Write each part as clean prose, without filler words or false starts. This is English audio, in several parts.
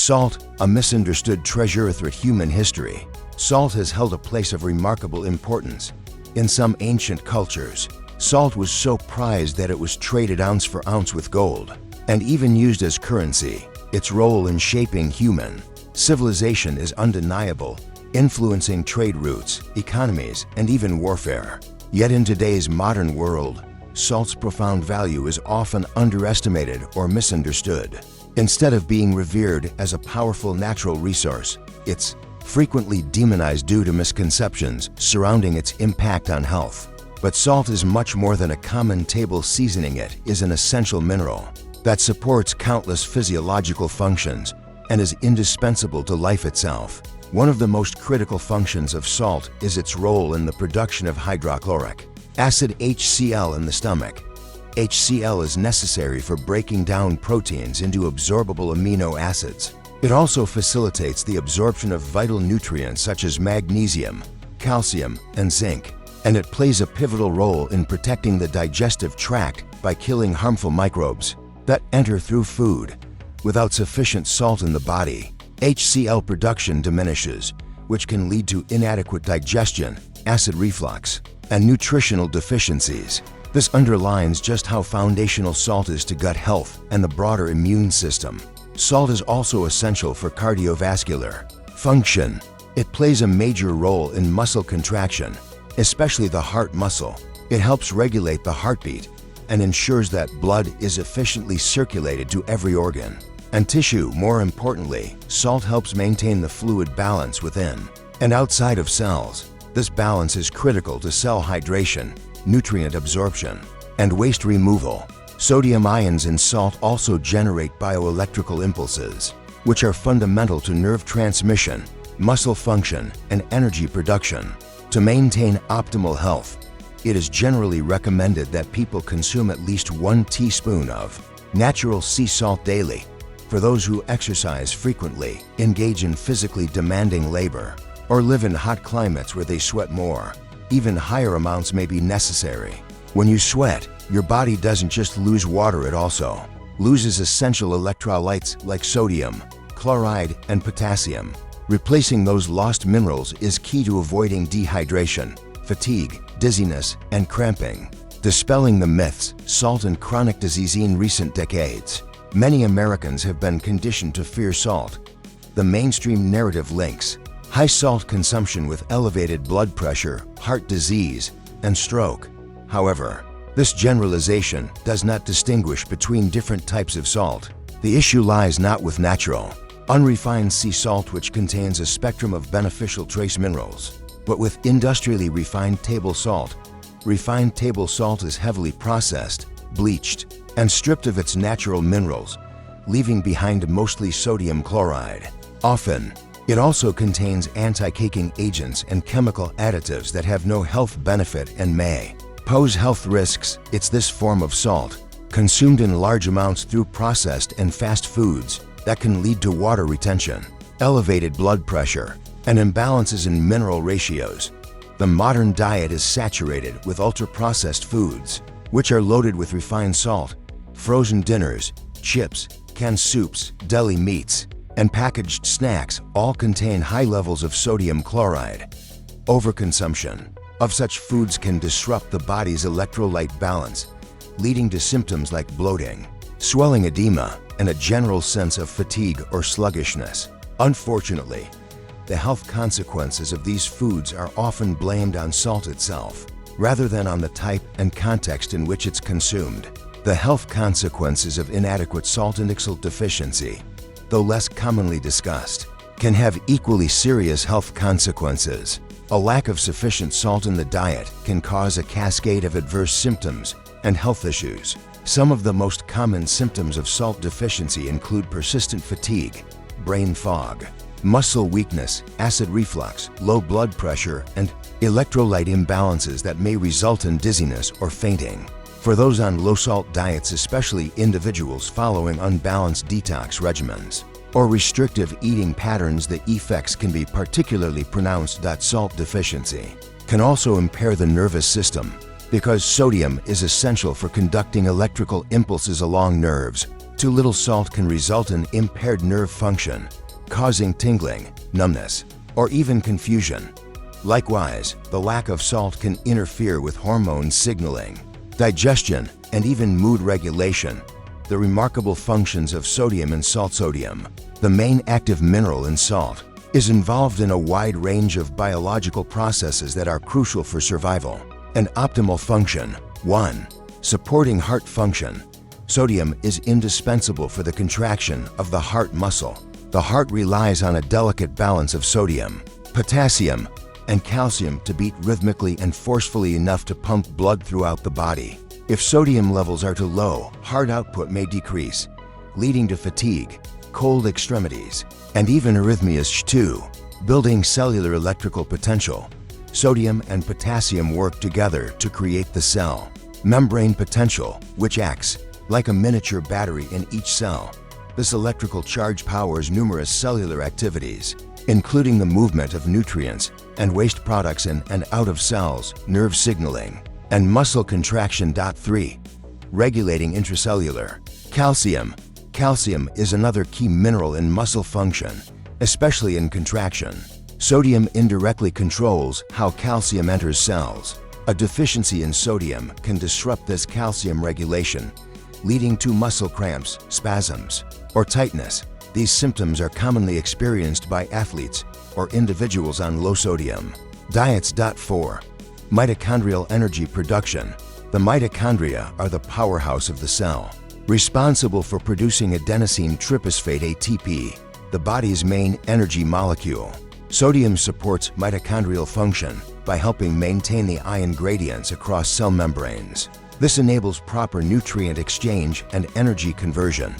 Salt, a misunderstood treasure throughout human history. Salt has held a place of remarkable importance. In some ancient cultures, salt was so prized that it was traded ounce for ounce with gold, and even used as currency. Its role in shaping human civilization is undeniable, influencing trade routes, economies, and even warfare. Yet in today's modern world, salt's profound value is often underestimated or misunderstood. Instead of being revered as a powerful natural resource, it's frequently demonized due to misconceptions surrounding its impact on health. But salt is much more than a common table seasoning. It is an essential mineral that supports countless physiological functions and is indispensable to life itself. One of the most critical functions of salt is its role in the production of hydrochloric acid HCl in the stomach. HCl is necessary for breaking down proteins into absorbable amino acids. It also facilitates the absorption of vital nutrients such as magnesium, calcium, and zinc, and it plays a pivotal role in protecting the digestive tract by killing harmful microbes that enter through food. Without sufficient salt in the body, HCl production diminishes, which can lead to inadequate digestion, acid reflux, and nutritional deficiencies. This underlines just how foundational salt is to gut health and the broader immune system. Salt is also essential for cardiovascular function. It plays a major role in muscle contraction, especially the heart muscle. It helps regulate the heartbeat and ensures that blood is efficiently circulated to every organ and tissue. More importantly, salt helps maintain the fluid balance within and outside of cells. This balance is critical to cell hydration, nutrient absorption, and waste removal. Sodium ions in salt also generate bioelectrical impulses, which are fundamental to nerve transmission, muscle function, and energy production. To maintain optimal health, it is generally recommended that people consume at least 1 teaspoon of natural sea salt daily. For those who exercise frequently, engage in physically demanding labor, or live in hot climates where they sweat more, even higher amounts may be necessary. When you sweat, your body doesn't just lose water, it also loses essential electrolytes like sodium, chloride, and potassium. Replacing those lost minerals is key to avoiding dehydration, fatigue, dizziness, and cramping. Dispelling the myths, salt and chronic disease. In recent decades, many Americans have been conditioned to fear salt. The mainstream narrative links high salt consumption with elevated blood pressure, heart disease, and stroke. However, this generalization does not distinguish between different types of salt. The issue lies not with natural, unrefined sea salt, which contains a spectrum of beneficial trace minerals, but with industrially refined table salt. Refined table salt is heavily processed, bleached, and stripped of its natural minerals, leaving behind mostly sodium chloride. Often, it also contains anti-caking agents and chemical additives that have no health benefit and may pose health risks. It's this form of salt, consumed in large amounts through processed and fast foods, that can lead to water retention, elevated blood pressure, and imbalances in mineral ratios. The modern diet is saturated with ultra-processed foods, which are loaded with refined salt. Frozen dinners, chips, canned soups, deli meats, and packaged snacks all contain high levels of sodium chloride. Overconsumption of such foods can disrupt the body's electrolyte balance, leading to symptoms like bloating, swelling, edema, and a general sense of fatigue or sluggishness. Unfortunately, the health consequences of these foods are often blamed on salt itself, rather than on the type and context in which it's consumed. The health consequences of inadequate salt and salt deficiency, though less commonly discussed, can have equally serious health consequences. A lack of sufficient salt in the diet can cause a cascade of adverse symptoms and health issues. Some of the most common symptoms of salt deficiency include persistent fatigue, brain fog, muscle weakness, acid reflux, low blood pressure, and electrolyte imbalances that may result in dizziness or fainting. For those on low-salt diets, especially individuals following unbalanced detox regimens or restrictive eating patterns, the effects can be particularly pronounced. Salt deficiency can also impair the nervous system because sodium is essential for conducting electrical impulses along nerves. Too little salt can result in impaired nerve function, causing tingling, numbness, or even confusion. Likewise, the lack of salt can interfere with hormone signaling, digestion, and even mood regulation. The remarkable functions of sodium and salt. Sodium, the main active mineral in salt, is involved in a wide range of biological processes that are crucial for survival and optimal function. 1. Supporting heart function. Sodium is indispensable for the contraction of the heart muscle. The heart relies on a delicate balance of sodium, potassium, and calcium to beat rhythmically and forcefully enough to pump blood throughout the body. If sodium levels are too low, heart output may decrease, leading to fatigue, cold extremities, and even arrhythmias. 2. Building cellular electrical potential. Sodium and potassium work together to create the cell membrane potential, which acts like a miniature battery in each cell. This electrical charge powers numerous cellular activities, including the movement of nutrients and waste products in and out of cells, nerve signaling, and muscle contraction. 3. Regulating intracellular. Calcium. Calcium is another key mineral in muscle function, especially in contraction. Sodium indirectly controls how calcium enters cells. A deficiency in sodium can disrupt this calcium regulation, leading to muscle cramps, spasms, or tightness. These symptoms are commonly experienced by athletes or individuals on low sodium diets. 4. Mitochondrial energy production. The mitochondria are the powerhouse of the cell, responsible for producing adenosine triphosphate ATP, the body's main energy molecule. Sodium supports mitochondrial function by helping maintain the ion gradients across cell membranes. This enables proper nutrient exchange and energy conversion.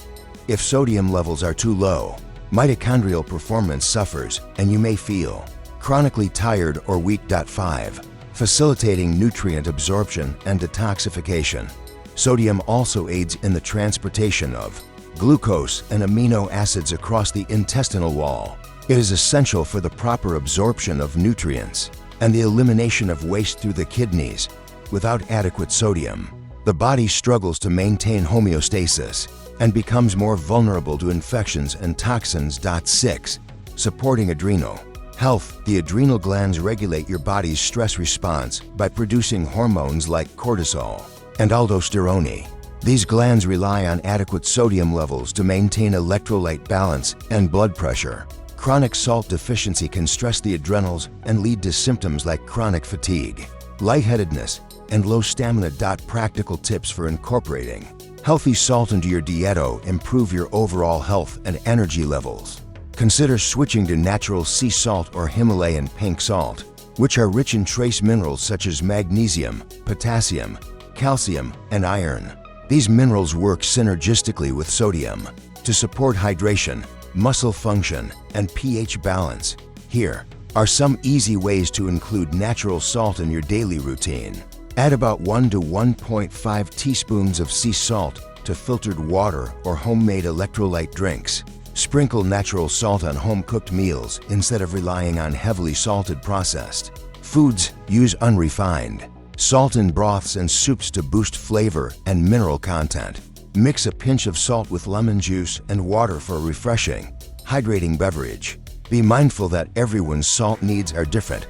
If sodium levels are too low, mitochondrial performance suffers and you may feel chronically tired or weak. 5. Facilitating nutrient absorption and detoxification. Sodium also aids in the transportation of glucose and amino acids across the intestinal wall. It is essential for the proper absorption of nutrients and the elimination of waste through the kidneys. Without adequate sodium, the body struggles to maintain homeostasis and becomes more vulnerable to infections and toxins. 6. Supporting adrenal health. The adrenal glands regulate your body's stress response by producing hormones like cortisol and aldosterone. These glands rely on adequate sodium levels to maintain electrolyte balance and blood pressure. Chronic salt deficiency can stress the adrenals and lead to symptoms like chronic fatigue, lightheadedness, and low stamina. Practical tips for incorporating healthy salt into your diet to improve your overall health and energy levels. Consider switching to natural sea salt or Himalayan pink salt, which are rich in trace minerals such as magnesium, potassium, calcium, and iron. These minerals work synergistically with sodium to support hydration, muscle function, and pH balance. Here are some easy ways to include natural salt in your daily routine. Add about 1 to 1.5 teaspoons of sea salt to filtered water or homemade electrolyte drinks. Sprinkle natural salt on home-cooked meals instead of relying on heavily salted processed foods. Use unrefined salt in broths and soups to boost flavor and mineral content. Mix a pinch of salt with lemon juice and water for a refreshing, hydrating beverage. Be mindful that everyone's salt needs are different.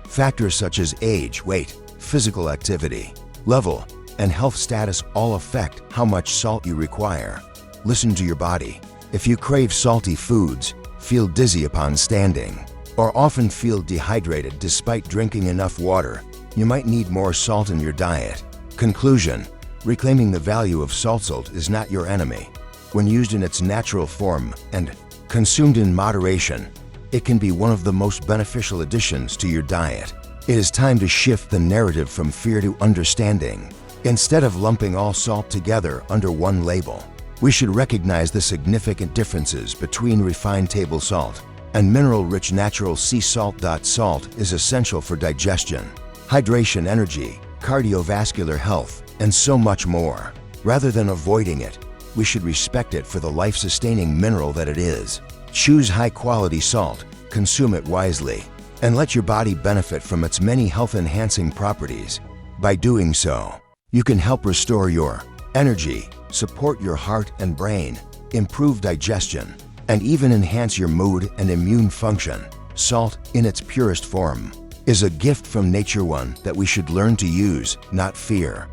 Factors such as age, weight, physical activity level, and health status all affect how much salt you require. Listen to your body. If you crave salty foods, feel dizzy upon standing, or often feel dehydrated despite drinking enough water, you might need more salt in your diet. Conclusion: reclaiming the value of salt is not your enemy. When used in its natural form and consumed in moderation, it can be one of the most beneficial additions to your diet. It is time to shift the narrative from fear to understanding. Instead of lumping all salt together under one label, we should recognize the significant differences between refined table salt and mineral-rich natural sea salt. Salt is essential for digestion, hydration, energy, cardiovascular health, and so much more. Rather than avoiding it, we should respect it for the life-sustaining mineral that it is. Choose high-quality salt, consume it wisely, and let your body benefit from its many health-enhancing properties. By doing so, you can help restore your energy, support your heart and brain, improve digestion, and even enhance your mood and immune function. Salt, in its purest form, is a gift from nature, one that we should learn to use, not fear.